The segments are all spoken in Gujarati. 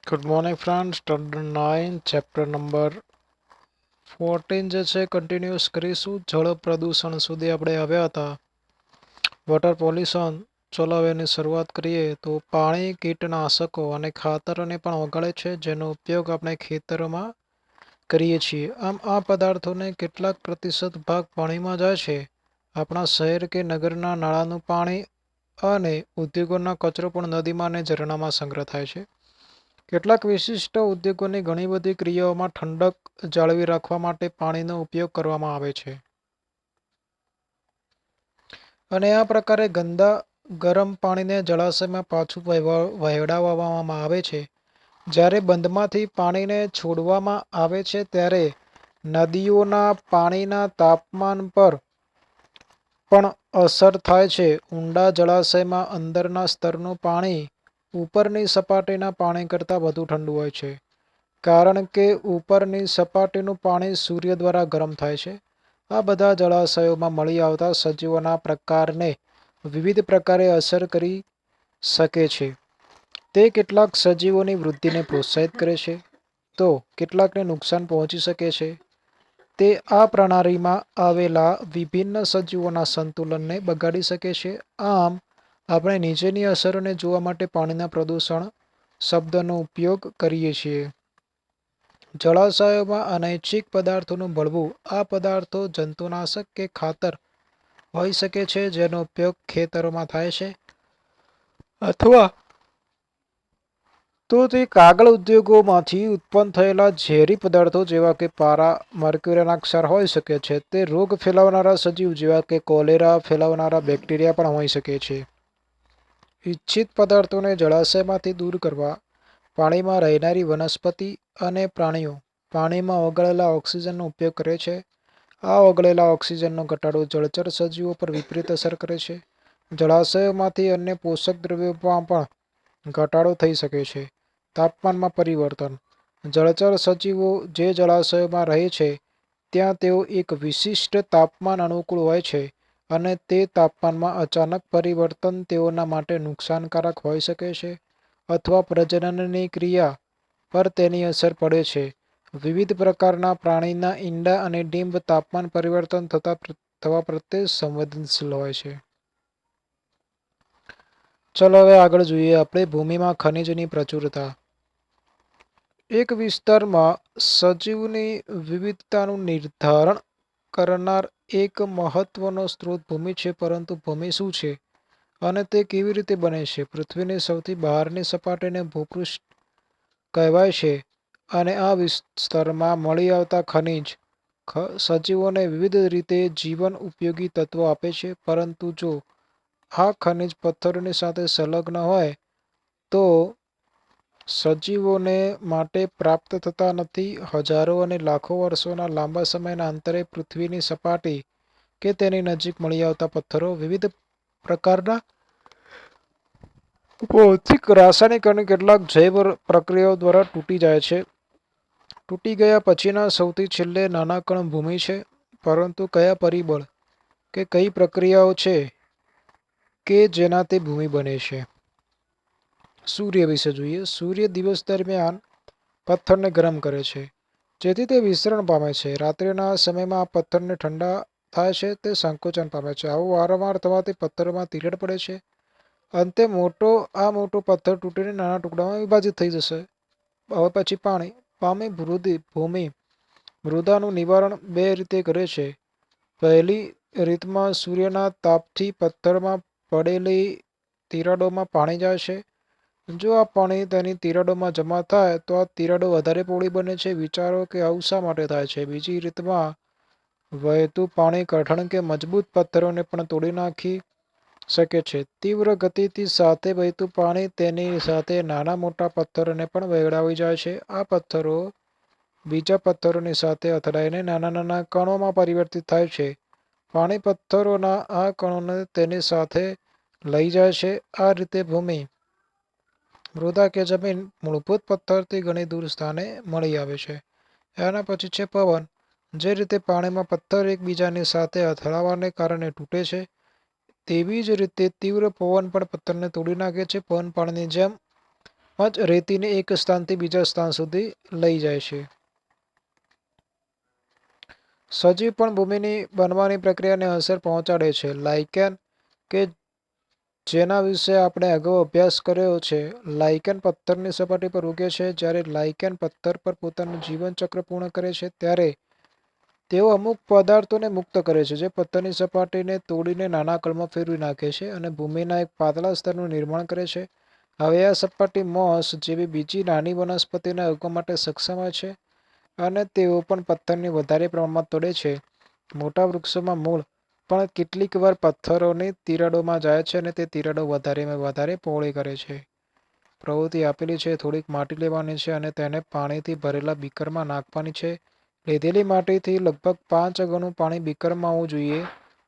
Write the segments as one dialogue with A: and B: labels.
A: Good morning friend, standard 9 chapter number 14 જે છે કન્ટિન્યુઅસ કરીશું. જળ પ્રદૂષણ સુધી આપણે આવ્યા હતા. Water pollution. ચલો હવે એની શરૂઆત કરીએ તો પાણી કીટનાશકો અને ખાતરોને પણ ઓગાળે છે, જેનો ઉપયોગ આપણે ખેતરોમાં કરીએ છીએ. આમ આ પદાર્થોને કેટલાક પ્રતિશત ભાગ પાણીમાં જાય છે. આપણા શહેર કે નગરના નાળાનું પાણી અને ઉદ્યોગોના કચરો પણ નદીમાં અને ઝરણામાં સંગ્રહ થાય છે. કેટલાક વિશિષ્ટ ઉદ્યોગોની ઘણી બધી ક્રિયાઓમાં ઠંડક જાળવી રાખવા માટે પાણીનો ઉપયોગ કરવામાં આવે છે. અને આ પ્રકારે ગંદા ગરમ પાણીને જળાશયમાં પાછું વહેવડાવવામાં આવે છે. જ્યારે બંધમાંથી પાણીને છોડવામાં આવે છે ત્યારે નદીઓના પાણીના તાપમાન પર પણ અસર થાય છે. ઊંડા જળાશયમાં અંદરના સ્તરનું પાણી ઉપરની સપાટીના પાણી કરતાં વધુ ઠંડુ હોય છે, કારણ કે ઉપરની સપાટીનું પાણી સૂર્ય દ્વારા ગરમ થાય છે. આ બધા જળાશયોમાં મળી આવતા સજીવોના પ્રકારને વિવિધ પ્રકારે અસર કરી શકે છે. તે કેટલાક સજીવોની વૃદ્ધિને પ્રોત્સાહિત કરે છે, તો કેટલાકને નુકસાન પહોંચી શકે છે. તે આ પ્રણાલીમાં આવેલા વિભિન્ન સજીવોના સંતુલનને બગાડી શકે છે. આમ આપણે નીચેની અસરોને જોવા માટે પાણીના પ્રદૂષણ શબ્દનો ઉપયોગ કરીએ છીએ. જળાશયોમાં અનૈચ્છિક પદાર્થોનું ભળવું. આ પદાર્થો જંતુનાશક કે ખાતર હોઈ શકે છે, જેનો ઉપયોગ ખેતરોમાં થાય છે, અથવા તો તે કાગળ ઉદ્યોગોમાંથી ઉત્પન્ન થયેલા ઝેરી પદાર્થો જેવા કે પારા, મર્ક્યુરીના ક્ષાર હોઈ શકે છે. તે રોગ ફેલાવનારા સજીવ જેવા કે કોલેરા ફેલાવનારા બેક્ટેરિયા પણ હોઈ શકે છે. ઇચ્છિત પદાર્થોને જળાશયમાંથી દૂર કરવા. પાણીમાં રહેનારી વનસ્પતિ અને પ્રાણીઓ પાણીમાં ઓગળેલા ઓક્સિજનનો ઉપયોગ કરે છે. આ ઓગળેલા ઓક્સિજનનો ઘટાડો જળચર સજીવો પર વિપરીત અસર કરે છે. જળાશયોમાંથી અન્ય પોષક દ્રવ્યોમાં પણ ઘટાડો થઈ શકે છે. તાપમાનમાં પરિવર્તન. જળચર સજીવો જે જળાશયોમાં રહે છે ત્યાં તેઓ એક વિશિષ્ટ તાપમાન અનુકૂળ હોય છે, અને તે તાપમાનમાં અચાનક પરિવર્તન તેઓના માટે નુકસાનકારક હોઈ શકે છે, અથવા પ્રજનનની ક્રિયા પર તેની અસર પડે છે. વિવિધ પ્રકારના પ્રાણીના ઈંડા અને ડીંબ તાપમાન પરિવર્તન થવા પ્રત્યે સંવેદનશીલ હોય છે. ચલો હવે આગળ જોઈએ આપણે ભૂમિમાં ખનિજની પ્રચુરતા. એક વિસ્તારમાં સજીવની વિવિધતાનું નિર્ધારણ કરનાર એક મહત્વનો સ્ત્રોત ભૂમિ છે. પરંતુ ભૂમિ શું છે અને તે કેવી રીતે બને છે? પૃથ્વીની સૌથી બહારની સપાટીને ભૂપૃષ્ઠ કહેવાય છે, અને આ વિસ્તારમાં મળી આવતા ખનિજ સજીવોને વિવિધ રીતે જીવન ઉપયોગી તત્વો આપે છે. પરંતુ જો આ ખનિજ પથ્થરોની સાથે સંલગ્ન હોય તો સજીવોને માટે પ્રાપ્ત થતા નથી. હજારો અને લાખો વર્ષોના લાંબા સમયના અંતરે પૃથ્વીની સપાટી કે તેની નજીક મળી આવતા પથ્થરો વિવિધ પ્રકારના ભૌતિક, રાસાયણિક અને કેટલાક જૈવ પ્રક્રિયાઓ દ્વારા તૂટી જાય છે. તૂટી ગયા પછીના સૌથી છેલ્લે નાના કણ ભૂમિ છે. પરંતુ કયા પરિબળ કે કઈ પ્રક્રિયાઓ છે કે જેનાથી ભૂમિ બને છે? સૂર્ય વિશે જોઈએ. સૂર્ય દિવસ દરમિયાન પથ્થરને ગરમ કરે છે, જેથી તે વિસ્તરણ પામે છે. રાત્રિના સમયમાં આ પથ્થરને ઠંડા થાય છે, તે સંકોચન પામે છે. આવું વારંવાર થવાથી પથ્થરોમાં તિરાડ પડે છે. અંતે આ મોટો પથ્થર તૂટીને નાના ટુકડામાં વિભાજિત થઈ જશે. હવે પછી પાણી ભૂમિ મૃદાનું નિવારણ બે રીતે કરે છે. પહેલી રીતમાં સૂર્યના તાપથી પથ્થરમાં પડેલી તિરાડોમાં પાણી જાય છે. જો આ પાણી તેની તિરાડોમાં જમા થાય તો આ તિરાડો વધારે પહોળી બને છે. વિચારો કે આવું શા માટે થાય છે? બીજી રીતમાં વહેતું પાણી કઠણ કે મજબૂત પથ્થરોને પણ તોડી નાખી શકે છે. તીવ્ર ગતિથી સાથે વહેતું પાણી તેની સાથે નાના મોટા પથ્થરોને પણ વહેવડાવી જાય છે. આ પથ્થરો બીજા પથ્થરોની સાથે અથડાઈને નાના નાના કણોમાં પરિવર્તિત થાય છે. પાણી પથ્થરોના આ કણોને તેની સાથે લઈ જાય છે. આ રીતે ભૂમિ, મૃદા કે જમીન મૂળભૂત પથ્થરથી ઘણી દૂર સ્થાને મળી આવે છે. એના પછી છે પવન. જે રીતે પાણીમાં પથ્થર એકબીજાની સાથે અથડાવાને કારણે તૂટે છે, તેવી જ રીતે તીવ્ર પવન પણ પથ્થરને તોડી નાખે છે. પવન પાણીની જેમ જ રેતીને એક સ્થાનથી બીજા સ્થાન સુધી લઈ જાય છે. સજીવ પણ ભૂમિની બનવાની પ્રક્રિયાને અસર પહોંચાડે છે. લાઇકેન કે જેના વિશે આપણે અગાઉ અભ્યાસ કર્યો છે, લાઇકેન પથ્થરની સપાટી પર ઉગે છે. જ્યારે લાઇકેન પથ્થર પર પોતાનું જીવનચક્ર પૂર્ણ કરે છે ત્યારે તેઓ અમુક પદાર્થોને મુક્ત કરે છે, જે પથ્થરની સપાટીને તોડીને નાના કણમાં ફેરવી નાખે છે અને ભૂમિના એક પાતળા સ્તરનું નિર્માણ કરે છે. હવે આ સપાટી મોસ જેવી બીજી નાની વનસ્પતિના ઉગમ માટે સક્ષમ હોય છે અને તેઓ પણ પથ્થરની વધારે પ્રમાણમાં તોડે છે. મોટા વૃક્ષોમાં મૂળ પણ કેટલીક વાર પથ્થરોની તિરાડોમાં જાય છે અને તે તિરાડો વધારે પહોળી કરે છે. પ્રવૃત્તિ આપેલી છે. થોડીક માટી લેવાની છે અને તેને પાણીથી ભરેલા બીકરમાં નાખવાની છે. લીધેલી માટીથી લગભગ 5 ગણું પાણી બીકરમાં હોવું જોઈએ.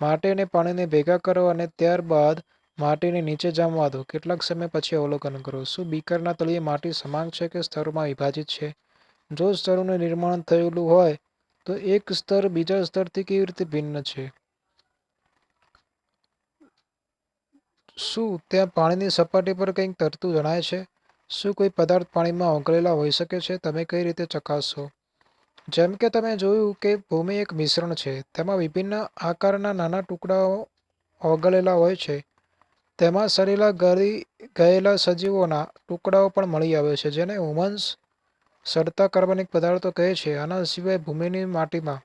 A: માટી અને પાણીને ભેગા કરો અને ત્યારબાદ માટીને નીચે જામવા દો. કેટલાક સમય પછી અવલોકન કરો. શું બીકરના તળિયે માટી સમાન છે કે સ્તરોમાં વિભાજિત છે? જો સ્તરોનું નિર્માણ થયેલું હોય તો એક સ્તર બીજા સ્તરથી કેવી રીતે ભિન્ન છે? શું ત્યાં પાણીની સપાટી પર કંઈક તરતું જણાય છે? શું કોઈ પદાર્થ પાણીમાં ઓગળેલા હોઈ શકે છે? તમે કઈ રીતે ચકાસશો? જેમ કે તમે જોયું કે ભૂમિ એક મિશ્રણ છે. તેમાં વિભિન્ન આકારના નાના ટુકડાઓ ઓગળેલા હોય છે. તેમાં સડેલા ગળી ગયેલા સજીવોના ટુકડાઓ પણ મળી આવે છે, જેને હ્યુમન્સ સડતા કાર્બનિક પદાર્થો કહે છે. આના સિવાય ભૂમિની માટીમાં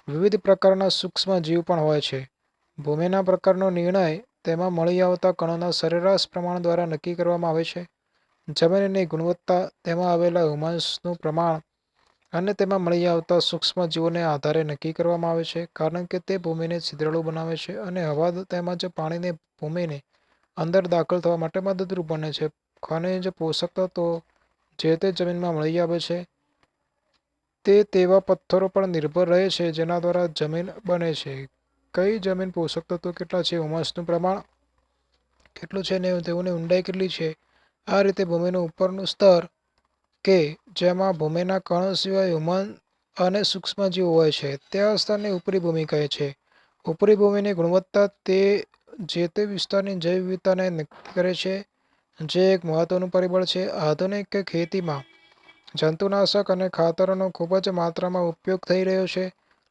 A: વિવિધ પ્રકારના સૂક્ષ્મ જીવ પણ હોય છે. ભૂમિના પ્રકારનો નિર્ણય તેમાં મળી આવતા કણોના સરેરાશ પ્રમાણ દ્વારા નક્કી કરવામાં આવે છે. જમીનની ગુણવત્તા તેમાં આવેલા હ્યુમસનું પ્રમાણ અને તેમાં મળી આવતા સૂક્ષ્મ જીવોને આધારે નક્કી કરવામાં આવે છે, કારણ કે તે ભૂમિને છિદ્રાળુ બનાવે છે અને હવા તેમજ પાણીને ભૂમિની અંદર દાખલ થવા માટે મદદરૂપ બને છે. ખનિજ પોષક તત્વો જે તે જમીનમાં મળી આવે છે તે તેવા પથ્થરો પર નિર્ભર રહે છે જેના દ્વારા જમીન બને છે. કઈ જમીન પોષક તત્વો કેટલા છે, હ્યુમસનું પ્રમાણ કેટલું છે અને તેઓની ઊંડાઈ કેટલી છે. આ રીતે ભૂમિનું ઉપરનું સ્તર કે જેમાં ભૂમિના કણો સિવાય હ્યુમન અને સૂક્ષ્મજીવો હોય છે, તે સ્તરને ઉપરી ભૂમિ કહે છે. ઉપરી ભૂમિની ગુણવત્તા તે જે તે વિસ્તારની જૈવ વિવિધતાને નક્કી કરે છે, જે એક મહત્વનું પરિબળ છે. આધુનિક ખેતીમાં જંતુનાશક અને ખાતરોનો ખૂબ જ માત્રામાં ઉપયોગ થઈ રહ્યો છે.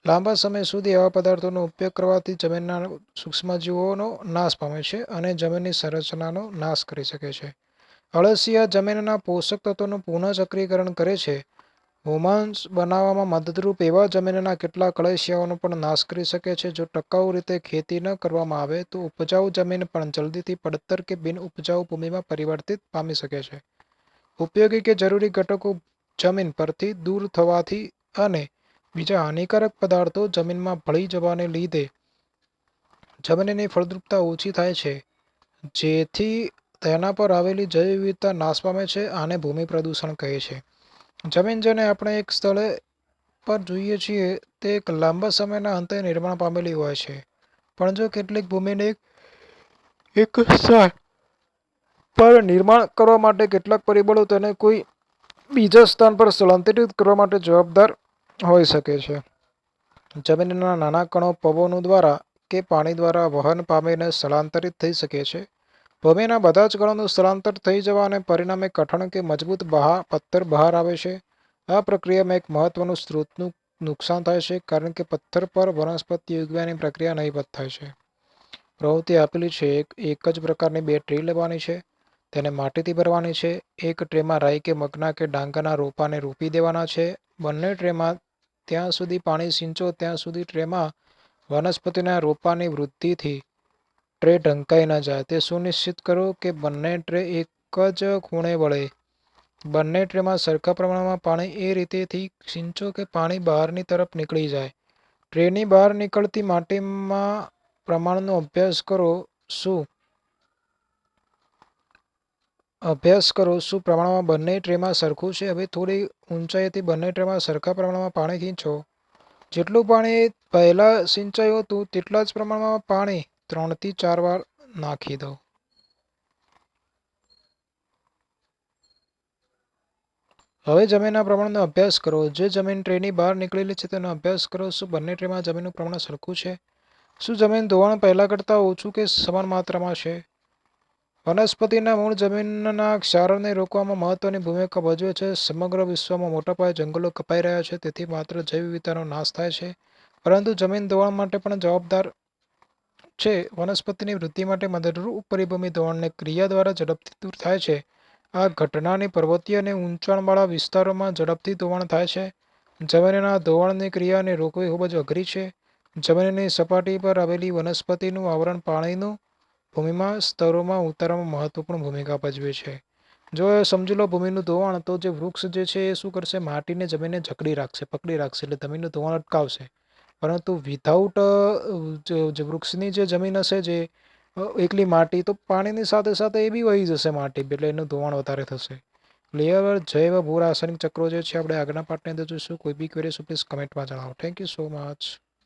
A: લાંબા સમય સુધી આવા પદાર્થોનો ઉપયોગ કરવાથી જમીનના સૂક્ષ્મજીવોનો નાશ પામે છે અને જમીનની સંરચનાનો નાશ કરી શકે છે. અળસિયા જમીનના પોષક તત્વોનું પુનઃચક્રીકરણ કરે છે. હ્યુમસ બનાવવામાં મદદરૂપ એવા જમીનના કેટલાક અળસિયાઓનો પણ નાશ કરી શકે છે. જો ટકાઉ રીતે ખેતી ન કરવામાં આવે તો ઉપજાઉ જમીન પણ જલ્દીથી પડતર કે બિનઉપજાઉ ભૂમિમાં પરિવર્તિત પામી શકે છે. ઉપયોગી કે જરૂરી ઘટકો જમીન પરથી દૂર થવાથી અને બીજા હાનિકારક પદાર્થો જમીનમાં ભળી જવાને લીધે જમીનની ફળદ્રુપતા ઓછી થાય છે, જેથી તેના પર આવેલી જૈવ વિવિધતા નાશ પામે છે. આને ભૂમિ પ્રદૂષણ કહે છે. જમીન જેને આપણે એક સ્થળે પર જોઈએ છીએ તે એક લાંબા સમયના અંતે નિર્માણ પામેલી હોય છે, પણ જો કેટલીક ભૂમિને એક સ્થળ પર નિર્માણ કરવા માટે કેટલાક પરિબળો તેને કોઈ બીજા સ્થાન પર સ્થળાંતરિત કરવા માટે જવાબદાર હોઈ શકે છે. જમીનના નાના કણો પવનો દ્વારા કે પાણી દ્વારા વહન પામીને સ્થળાંતરિત થઈ શકે છે. ભૂમિના બધા જ કણોનું સ્થળાંતર થઈ જવાને પરિણામે કઠણ કે મજબૂત પથ્થર બહાર આવે છે. આ પ્રક્રિયામાં એક મહત્વનું સ્ત્રોતનું નુકસાન થાય છે, કારણ કે પથ્થર પર વનસ્પતિ ઉગવાની પ્રક્રિયા નહિવત્ થાય છે. પ્રવૃત્તિ આપેલી છે. એક જ પ્રકારની 2 ટ્રે લેવાની છે. તેને માટીથી ભરવાની છે. એક ટ્રેમાં રાઈ કે મગના કે ડાંગરના રોપાને રોપી દેવાના છે. બંને ટ્રેમાં ત્યાં સુધી પાણી સિંચો ત્યાં સુધી ટ્રેમાં વનસ્પતિના રોપાની વૃદ્ધિથી ટ્રે ઢંકાઈ ન જાય. તે સુનિશ્ચિત કરો કે બંને ટ્રે એક જ ખૂણે વળે. બંને ટ્રેમાં સરખા પ્રમાણમાં પાણી એ રીતેથી સિંચો કે પાણી બહારની તરફ નીકળી જાય. ટ્રેની બહાર નીકળતી માટીમાં પ્રમાણનો અભ્યાસ કરો. શું પ્રમાણમાં બંને ટ્રેમાં સરખું છે? હવે થોડી ઊંચાઈથી બંને ટ્રેમાં સરખા પ્રમાણમાં પાણી ખીંચો. જેટલું પાણી પહેલાં સિંચાયું હતું તેટલા જ પ્રમાણમાં પાણી 3 થી 4 વાર નાખી દો. હવે જમીનના પ્રમાણનો અભ્યાસ કરો. જે જમીન ટ્રેની બહાર નીકળેલી છે તેનો અભ્યાસ કરો. શું બંને ટ્રેમાં જમીનનું પ્રમાણ સરખું છે? શું જમીન ધોવાણ પહેલાં કરતાં ઓછું કે સમાન માત્રામાં છે? વનસ્પતિના મૂળ જમીનના ક્ષારને રોકવામાં મહત્વની ભૂમિકા ભજવે છે. સમગ્ર વિશ્વમાં મોટા પાયે જંગલો કપાઈ રહ્યા છે, તેથી માત્ર જૈવ વિવિધતાનો નાશ થાય છે, પરંતુ જમીન ધોવાણ માટે પણ જવાબદાર છે. વનસ્પતિની વૃદ્ધિ માટે મદદરૂપ પરિભ્રમી ધોવાણની ક્રિયા દ્વારા ઝડપથી દૂર થાય છે. આ ઘટનાની પર્વતીય અને ઊંચાણવાળા વિસ્તારોમાં ઝડપથી ધોવાણ થાય છે. જમીનના ધોવાણની ક્રિયાને રોકવી ખૂબ જ અઘરી છે. જમીનની સપાટી પર આવેલી વનસ્પતિનું આવરણ પાણીનું ભૂમિમાં સ્તરોમાં ઉતારવામાં મહત્વપૂર્ણ ભૂમિકા ભજવે છે. જો સમજી લો ભૂમિનું ધોવાણ, તો જે વૃક્ષ જે છે એ શું કરશે, માટીને જમીનને જકડી રાખશે, પકડી રાખશે, એટલે જમીનનું ધોવાણ અટકાવશે. પરંતુ વિધાઉટ જે વૃક્ષની જે જમીન હશે, જે એકલી માટી, તો પાણીની સાથે સાથે એ બી વહી જશે માટી, એટલે એનું ધોવાણ વધારે થશે. ક્લિયર? જૈવ ભૂ રાસાયણિક ચક્રો જે છે આપણે આગળના પાર્ટની અંદર જોઈશું. કોઈ બી ક્વેરી પ્લીઝ કમેન્ટમાં જણાવો. Thank you so much.